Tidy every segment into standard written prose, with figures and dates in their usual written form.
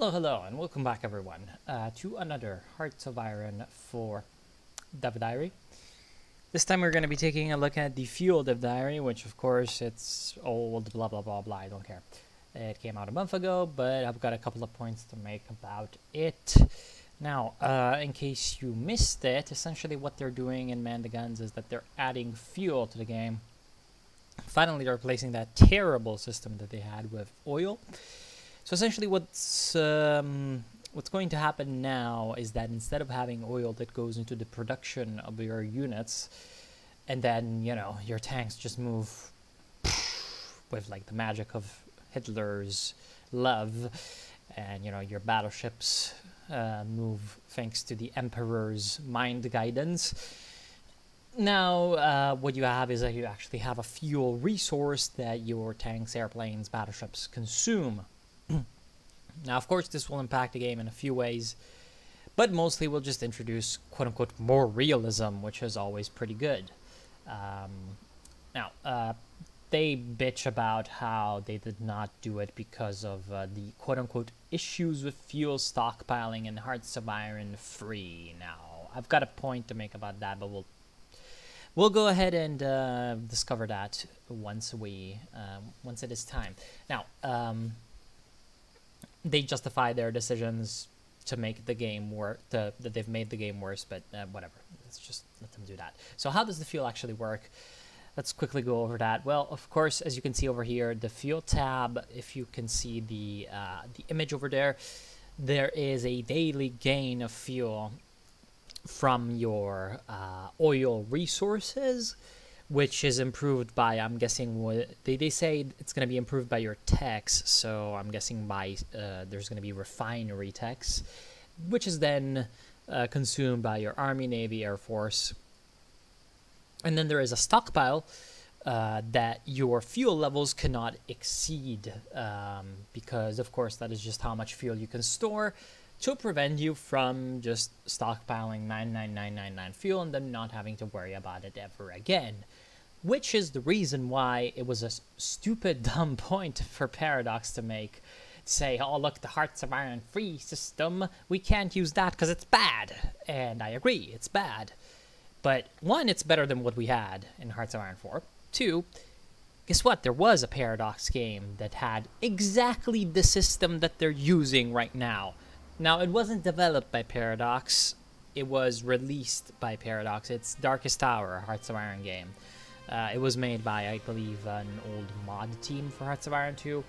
Hello, hello, and welcome back, everyone, to another Hearts of Iron 4 Dev Diary. This time we're going to be taking a look at the Fuel Dev Diary, which, of course, it's old, blah, blah, blah, blah, I don't care. It came out a month ago, but I've got a couple of points to make about it. Now, in case you missed it, essentially what they're doing in Man the Guns is that they're adding fuel to the game. Finally, they're replacing that terrible system that they had with oil. So essentially what's going to happen now is that instead of having oil that goes into the production of your units, and then, you know, your tanks just move with like the magic of Hitler's love, and, you know, your battleships move thanks to the Emperor's mind guidance. Now, what you have is that you actually have a fuel resource that your tanks, airplanes, battleships consume. Now, of course, this will impact the game in a few ways, but mostly we'll just introduce, quote-unquote, more realism, which is always pretty good. They bitch about how they did not do it because of the quote-unquote issues with fuel stockpiling in Hearts of Iron 3. Now, I've got a point to make about that, but we'll go ahead and discover that once it is time. Now, they justify their decisions to make the game work, that they've made the game worse, but whatever. Let's just let them do that. So how does the fuel actually work? Let's quickly go over that. Well, of course, as you can see over here, the fuel tab, if you can see the image over there, there is a daily gain of fuel from your oil resources, which is improved by, I'm guessing, what they say it's going to be improved by your techs, so I'm guessing by there's going to be refinery techs, which is then consumed by your Army, Navy, Air Force. And then there is a stockpile that your fuel levels cannot exceed, because, of course, that is just how much fuel you can store to prevent you from just stockpiling 99999 fuel and then not having to worry about it ever again. Which is the reason why it was a stupid, dumb point for Paradox to make. Say, oh, look, the Hearts of Iron 3 system, we can't use that because it's bad. And I agree, it's bad. But, one, it's better than what we had in Hearts of Iron 4. Two, guess what? There was a Paradox game that had exactly the system that they're using right now. Now, it wasn't developed by Paradox. It was released by Paradox. It's Darkest Tower, a Hearts of Iron game. It was made by, I believe, an old mod team for Hearts of Iron 2.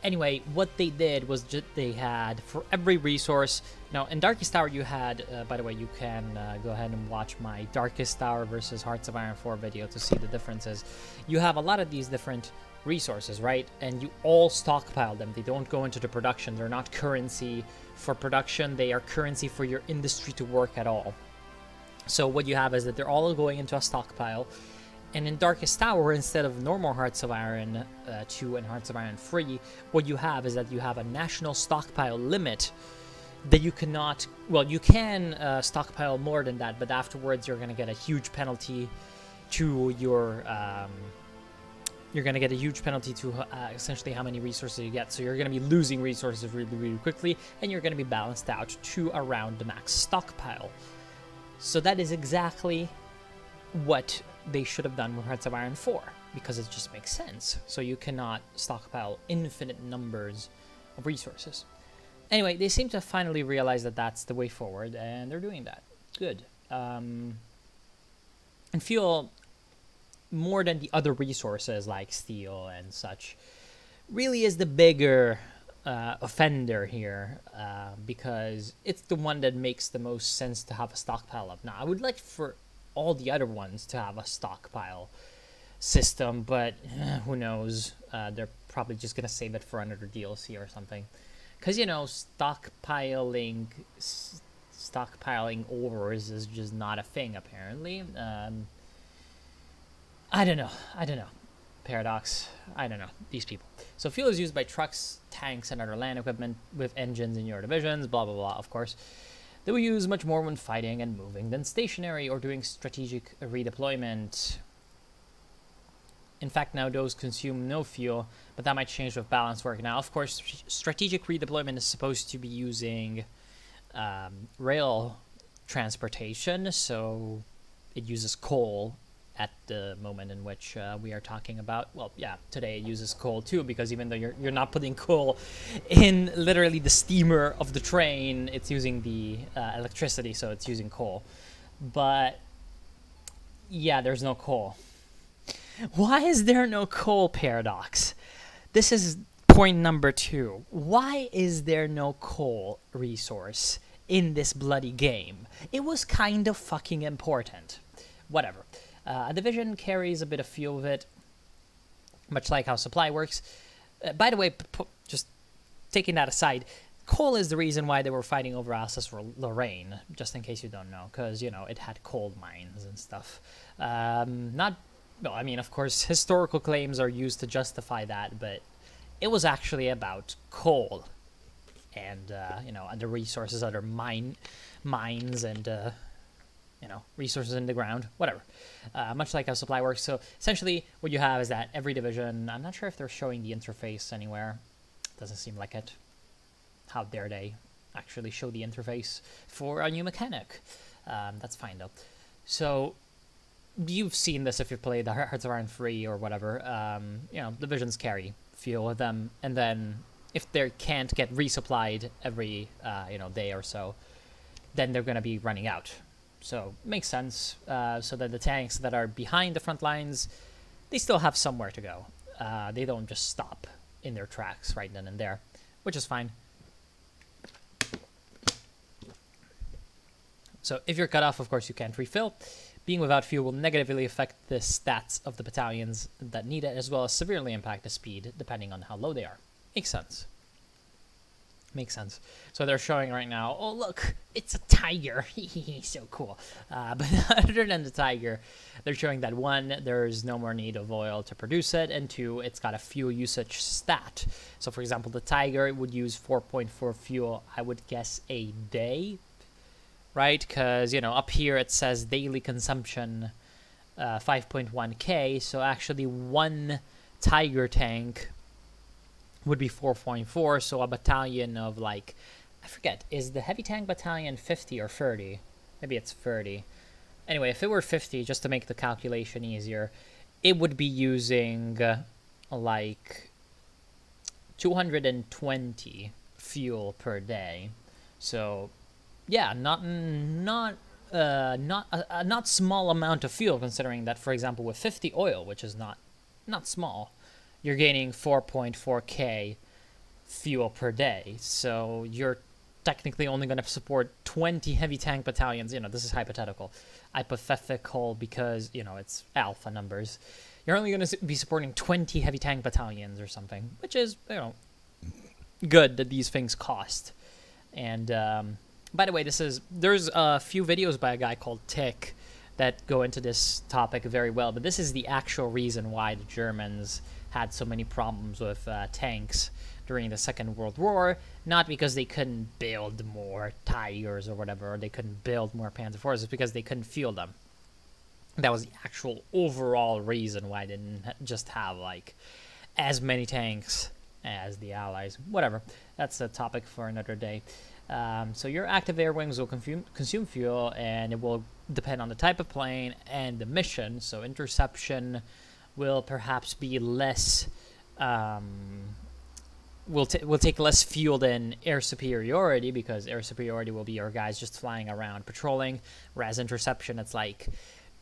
Anyway, what they did was they had, for every resource... Now, in Darkest Tower, you had... by the way, you can go ahead and watch my Darkest Tower versus Hearts of Iron 4 video to see the differences. You have a lot of these different resources, right? And you all stockpile them. They don't go into the production. They're not currency for production. They are currency for your industry to work at all. So what you have is that they're all going into a stockpile. And in Darkest Tower, instead of normal Hearts of Iron 2 and Hearts of Iron 3, what you have is that you have a national stockpile limit that you cannot... Well, you can stockpile more than that, but afterwards you're going to get a huge penalty to your... you're going to get a huge penalty to essentially how many resources you get. So you're going to be losing resources really, really quickly, and you're going to be balanced out to around the max stockpile. So that is exactly what they should have done with Hearts of Iron 4, because it just makes sense. So you cannot stockpile infinite numbers of resources. Anyway, they seem to finally realize that that's the way forward, and they're doing that. Good. And fuel, more than the other resources like steel and such, really is the bigger offender here, because it's the one that makes the most sense to have a stockpile of. Now, I would like for all the other ones to have a stockpile system, but who knows? They're probably just gonna save it for another DLC or something, because, you know, stockpiling ores is just not a thing apparently. I don't know. Paradox, I don't know, these people. So fuel is used by trucks, tanks, and other land equipment with engines in your divisions, blah blah blah, of course. They will use much more when fighting and moving than stationary or doing strategic redeployment. In fact, now those consume no fuel, but that might change with balance work. Now, of course, strategic redeployment is supposed to be using rail transportation, so it uses coal at the moment in which we are talking about. Well, yeah, today it uses coal too, because even though you're not putting coal in literally the steamer of the train, it's using the electricity, so it's using coal. But yeah, there's no coal. Why is there no coal, Paradox? This is point number 2. Why is there no coal resource in this bloody game? It was kind of fucking important. Whatever. A division carries a bit of fuel with it, much like how supply works. By the way, just taking that aside, coal is the reason why they were fighting over Alsace-Lorraine, just in case you don't know, because, you know, it had coal mines and stuff. No, I mean, of course, historical claims are used to justify that, but it was actually about coal and, you know, other resources, other mines and, you know, resources in the ground, whatever. Much like how supply works. So essentially what you have is that every division, I'm not sure if they're showing the interface anywhere. Doesn't seem like it. How dare they actually show the interface for a new mechanic? That's fine though. So you've seen this if you've played the Hearts of Iron 3 or whatever. You know, divisions carry fuel with them, and then if they can't get resupplied every you know, day or so, then they're gonna be running out. So makes sense. So that the tanks that are behind the front lines, they still have somewhere to go. They don't just stop in their tracks right then and there, which is fine. So if you're cut off, of course, you can't refill. Being without fuel will negatively affect the stats of the battalions that need it, as well as severely impact the speed, depending on how low they are. Makes sense. Makes sense. So they're showing right now, oh look, it's a Tiger. So cool. But other than the Tiger, they're showing that 1, there's no more need of oil to produce it, and 2, it's got a fuel usage stat. So for example, the Tiger would use 4.4 fuel, I would guess, a day, right? Because, you know, up here it says daily consumption 5.1k, so actually 1 Tiger tank would be 4.4, so a battalion of, like, I forget, is the heavy tank battalion 50 or 30? Maybe it's 30. Anyway, if it were 50, just to make the calculation easier, it would be using, like, 220 fuel per day. So, yeah, not small amount of fuel, considering that, for example, with 50 oil, which is not small, you're gaining 4.4k fuel per day. So you're technically only going to support 20 heavy tank battalions. You know, this is hypothetical. Hypothetical because, you know, it's alpha numbers. You're only going to be supporting 20 heavy tank battalions or something, which is, you know, good that these things cost. And by the way, there's a few videos by a guy called Tick that go into this topic very well, but this is the actual reason why the Germans had so many problems with tanks during the Second World War, not because they couldn't build more Tigers or whatever, or they couldn't build more Panzer IVs, it's because they couldn't fuel them. That was the actual overall reason why they didn't just have, like, as many tanks as the Allies. Whatever, that's a topic for another day. So your active air wings will consume fuel, and it will depend on the type of plane and the mission. So interception will perhaps be less, will take less fuel than air superiority, because air superiority will be your guys just flying around patrolling, whereas interception, it's like,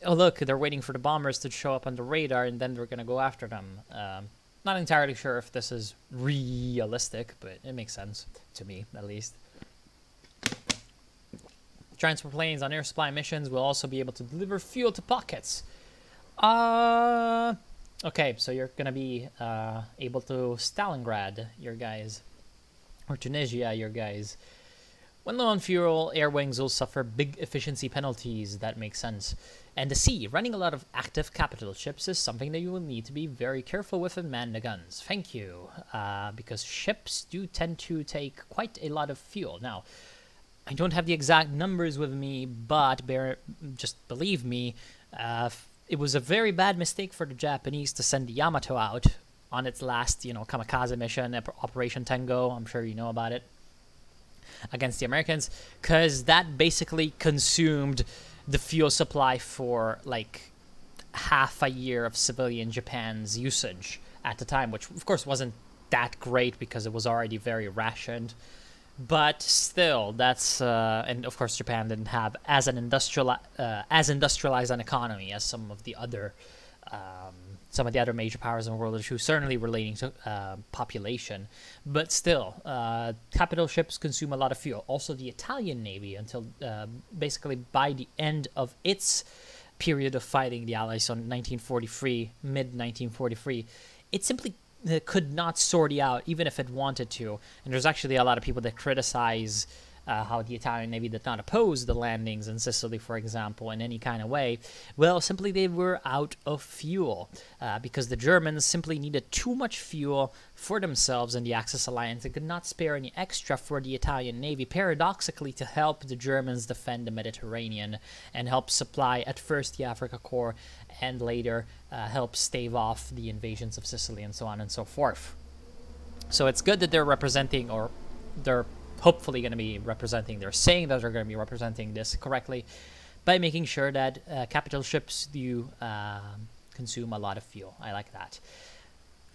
oh look, they're waiting for the bombers to show up on the radar, and then they're going to go after them. Not entirely sure if this is realistic, but it makes sense to me, at least. Transport planes on air supply missions will also be able to deliver fuel to pockets. Okay, so you're gonna be able to Stalingrad, your guys, or Tunisia, your guys. When low on fuel, air wings will suffer big efficiency penalties. That makes sense. And the sea, running a lot of active capital ships is something that you will need to be very careful with and man the guns. Thank you, because ships do tend to take quite a lot of fuel. Now, I don't have the exact numbers with me, but just believe me, it was a very bad mistake for the Japanese to send the Yamato out on its last, kamikaze mission, Operation Tengo. I'm sure you know about it, against the Americans, because that basically consumed the fuel supply for like half a year of civilian Japan's usage at the time, which of course wasn't that great because it was already very rationed. But still, that's and of course Japan didn't have as industrialized an economy as some of the other major powers in the world, who certainly relating to population. But still, capital ships consume a lot of fuel. Also, the Italian Navy, until basically by the end of its period of fighting the Allies on mid-1943, it simply could not sort it out, even if it wanted to. And there's actually a lot of people that criticize how the Italian Navy did not oppose the landings in Sicily, for example, in any kind of way. Well, simply they were out of fuel because the Germans simply needed too much fuel for themselves in the Axis alliance and could not spare any extra for the Italian Navy, paradoxically, to help the Germans defend the Mediterranean and help supply at first the Africa Corps and later help stave off the invasions of Sicily and so on and so forth. So it's good that they're representing, or they're hopefully going to be representing, they're saying that they're going to be representing this correctly by making sure that capital ships do consume a lot of fuel. I like that.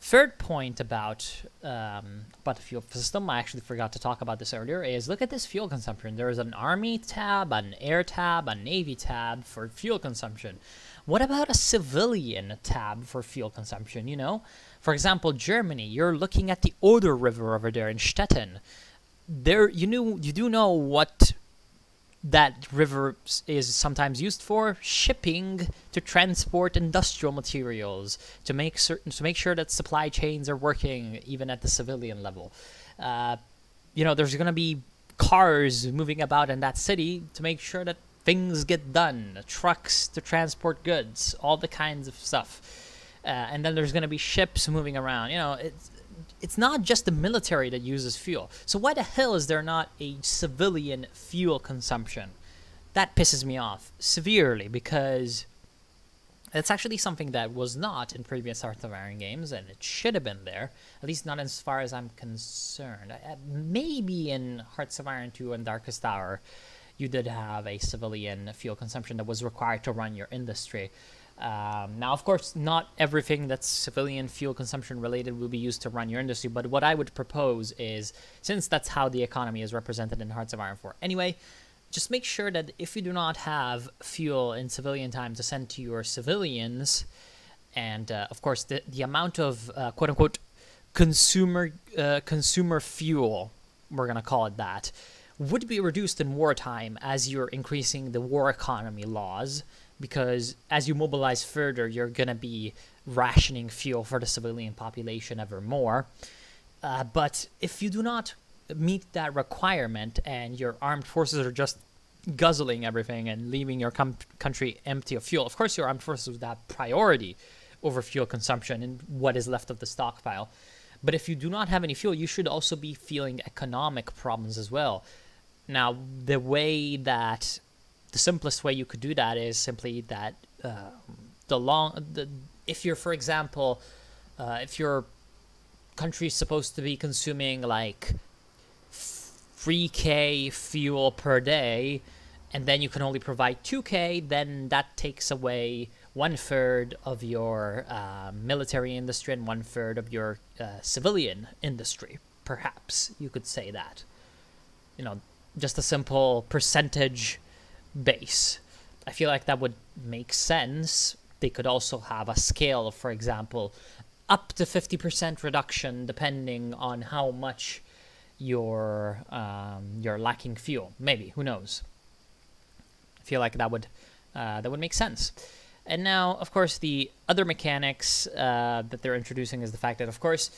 Third point about the fuel system, I actually forgot to talk about this earlier, is look at this fuel consumption. There is an Army tab, an Air tab, a Navy tab for fuel consumption. What about a civilian tab for fuel consumption, For example, Germany, you're looking at the Oder River over there in Stettin. There, you do know what that river is sometimes used for: shipping, to transport industrial materials, to make sure that supply chains are working even at the civilian level. There's going to be cars moving about in that city to make sure that things get done, trucks to transport goods, all the kinds of stuff. And then there's going to be ships moving around. It's not just the military that uses fuel. So why the hell is there not a civilian fuel consumption? That pisses me off severely, because it's actually something that was not in previous Hearts of Iron games, and it should have been there, at least not as far as I'm concerned. Maybe in Hearts of Iron 2 and Darkest Hour, you did have a civilian fuel consumption that was required to run your industry. Now, of course, not everything that's civilian fuel consumption related will be used to run your industry, but what I would propose is, since that's how the economy is represented in Hearts of Iron 4 anyway, just make sure that if you do not have fuel in civilian time to send to your civilians, and of course the amount of quote-unquote consumer fuel, we're going to call it that, would be reduced in wartime as you're increasing the war economy laws, because as you mobilize further, you're going to be rationing fuel for the civilian population ever more. But if you do not meet that requirement and your armed forces are just guzzling everything and leaving your country empty of fuel, of course your armed forces would have priority over fuel consumption and what is left of the stockpile. But if you do not have any fuel, you should also be feeling economic problems as well. Now, the simplest way you could do that is simply that if you're, for example, if your country is supposed to be consuming like 3K fuel per day, and then you can only provide 2K, then that takes away 1/3 of your military industry and 1/3 of your civilian industry. Perhaps you could say that. Just a simple percentage base. I feel like that would make sense. They could also have a scale of, for example, up to 50% reduction depending on how much you're lacking fuel. Maybe, who knows? I feel like that would make sense. And now, of course, the other mechanics that they're introducing is the fact that, of course,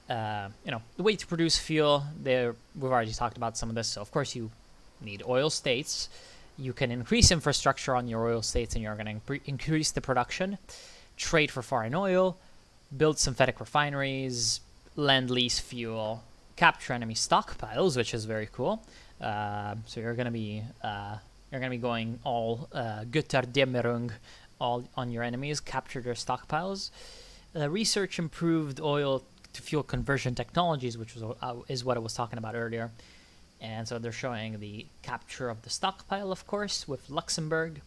the way to produce fuel, we've already talked about some of this. So, of course, you need oil states. You can increase infrastructure on your oil states, and you're going to increase the production, trade for foreign oil, build synthetic refineries, lend-lease fuel, capture enemy stockpiles, which is very cool. So you're going to be going all Götterdämmerung all on your enemies, capture their stockpiles. Research improved oil to fuel conversion technologies, which was is what I was talking about earlier. And so they're showing the capture of the stockpile, of course, with Luxembourg.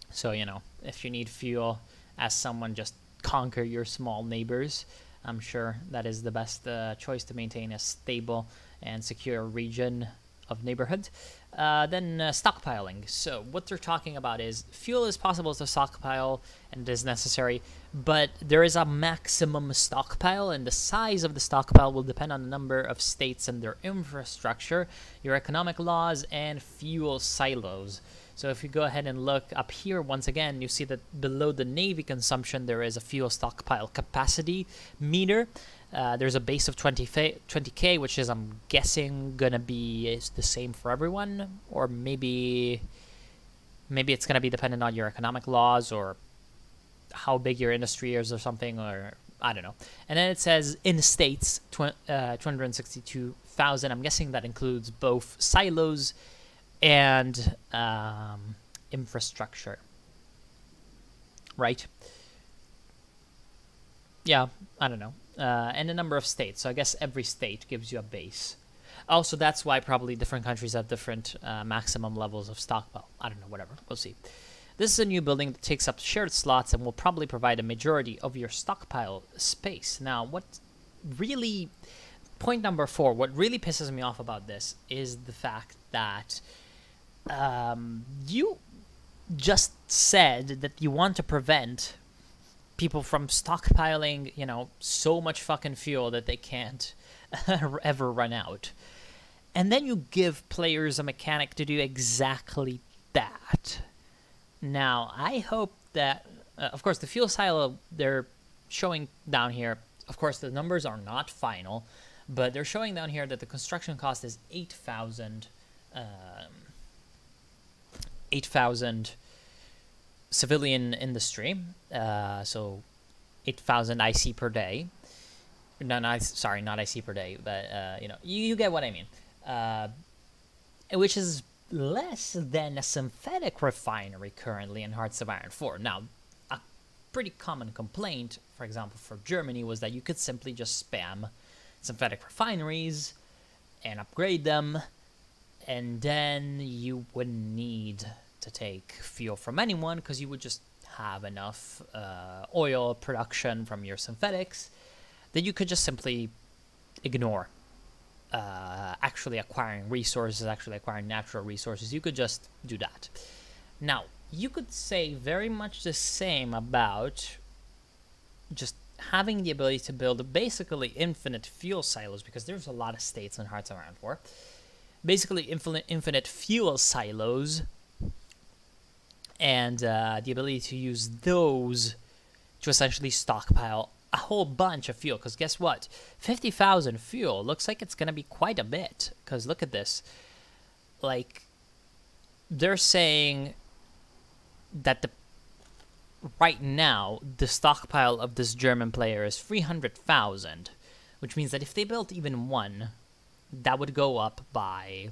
So, you know, if you need fuel, as someone, just conquer your small neighbors. I'm sure that is the best choice to maintain a stable and secure region of neighborhood. Then stockpiling. So what they're talking about is fuel is possible to stockpile and it is necessary, but there is a maximum stockpile, and the size of the stockpile will depend on the number of states and their infrastructure, your economic laws, and fuel silos. So if you go ahead and look up here, once again, you see that below the Navy consumption, there is a fuel stockpile capacity meter. There's a base of 20K, which is, I'm guessing, gonna be the same for everyone, or maybe it's gonna be dependent on your economic laws or how big your industry is or something, or I don't know. And then it says in the states, 262,000. I'm guessing that includes both silos and infrastructure, right? Yeah, I don't know. And a number of states. So I guess every state gives you a base. Also, that's why probably different countries have different maximum levels of stockpile. I don't know, whatever. We'll see. This is a new building that takes up shared slots and will probably provide a majority of your stockpile space. Now, point number 4, what really pisses me off about this is the fact that you just said that you want to prevent people from stockpiling, you know, so much fucking fuel that they can't ever run out. And then you give players a mechanic to do exactly that. Now, I hope that, of course, the fuel silo they're showing down here, of course, the numbers are not final, but they're showing down here that the construction cost is 8,000 civilian industry, so 8,000 IC per day. No, sorry, not IC per day, but you know, you get what I mean. Which is less than a synthetic refinery currently in Hearts of Iron 4. Now, a pretty common complaint, for example, for Germany, was that you could simply just spam synthetic refineries and upgrade them, and then you wouldn't need to take fuel from anyone because you would just have enough oil production from your synthetics that you could just simply ignore actually acquiring resources, actually acquiring natural resources. You could just do that. Now, you could say very much the same about just having the ability to build basically infinite fuel silos, because there's a lot of states in Hearts of Iron 4. Basically infinite fuel silos, and the ability to use those to essentially stockpile a whole bunch of fuel. Because guess what? 50,000 fuel looks like it's going to be quite a bit. Because look at this. Like, they're saying that right now, the stockpile of this German player is 300,000. Which means that if they built even one, that would go up by,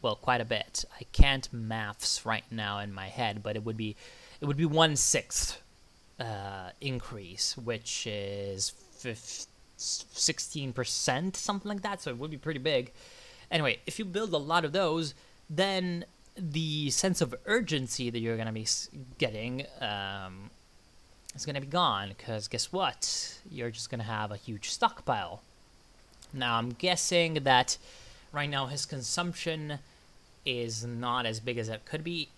well, quite a bit. I can't maths right now in my head, but it would be 1/6 increase, which is 16%, something like that. So it would be pretty big. Anyway, if you build a lot of those, then the sense of urgency that you're going to be getting is going to be gone, because guess what? You're just going to have a huge stockpile. Now, I'm guessing that right now his consumption is not as big as it could be.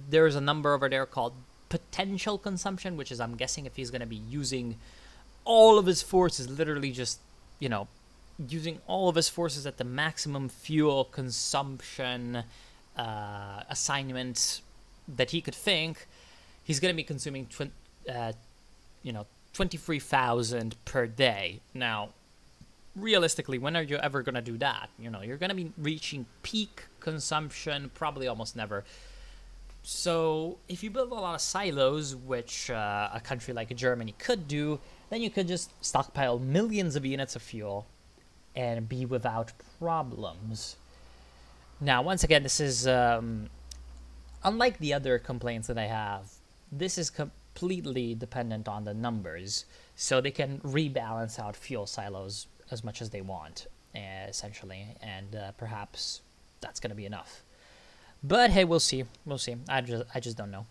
There's a number over there called potential consumption, which is, I'm guessing, if he's going to be using all of his forces, literally just, you know, using all of his forces at the maximum fuel consumption assignment that he could think, he's going to be consuming 23,000 per day. Now, realistically, when are you ever going to do that? You know, you're going to be reaching peak consumption probably almost never. So if you build a lot of silos, which a country like Germany could do, then you could just stockpile millions of units of fuel and be without problems. Now, once again, this is a unlike the other complaints that I have, this is completely dependent on the numbers, so they can rebalance out fuel silos as much as they want, essentially, and perhaps that's going to be enough. But hey, we'll see. We'll see. I just don't know.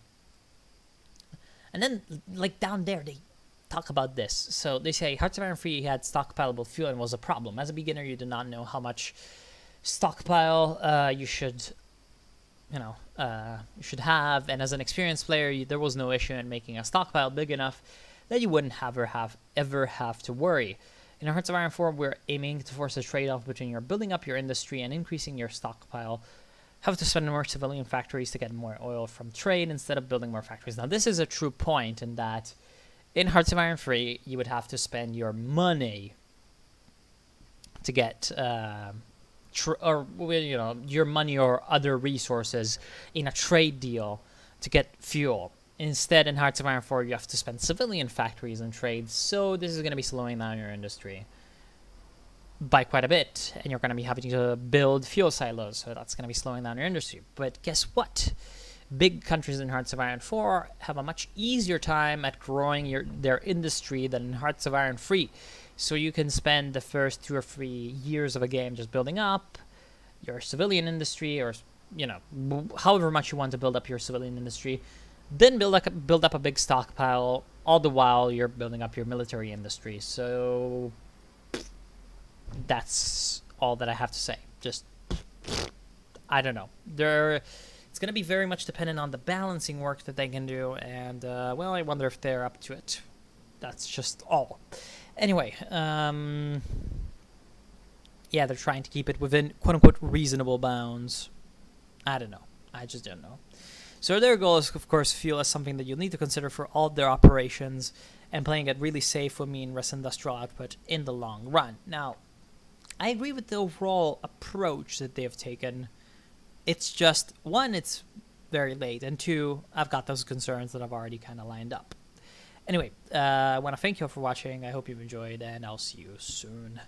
And then, like, down there, they talk about this. So they say Hearts of Iron 3 had stockpilable fuel and was a problem. As a beginner, you did not know how much stockpile you should have, and as an experienced player, there was no issue in making a stockpile big enough that you wouldn't ever have to worry. In Hearts of Iron 4, we're aiming to force a trade-off between your building up your industry and increasing your stockpile. Have to spend more civilian factories to get more oil from trade instead of building more factories. Now, this is a true point in that in Hearts of Iron 3, you would have to spend your money to get your money or other resources in a trade deal to get fuel. Instead, in Hearts of Iron 4, you have to spend civilian factories and trades, so this is going to be slowing down your industry by quite a bit, and you're going to be having to build fuel silos, so that's going to be slowing down your industry. But guess what? Big countries in Hearts of Iron 4 have a much easier time at growing their industry than in Hearts of Iron 3. So you can spend the first 2 or 3 years of a game just building up your civilian industry, or however much you want to build up your civilian industry, then build up a big stockpile, all the while you're building up your military industry. So that's all that I have to say. Just, I don't know. It's going to be very much dependent on the balancing work that they can do, and, well, I wonder if they're up to it. That's just all. Anyway, yeah, they're trying to keep it within quote-unquote reasonable bounds. I don't know. I just don't know. So their goal is, of course, fuel as something that you'll need to consider for all their operations, and playing it really safe will mean less industrial output in the long run. Now, I agree with the overall approach that they've taken. It's just, one, it's very late, and two, I've got those concerns that I've already kind of lined up. Anyway, I want to thank you all for watching. I hope you've enjoyed, and I'll see you soon.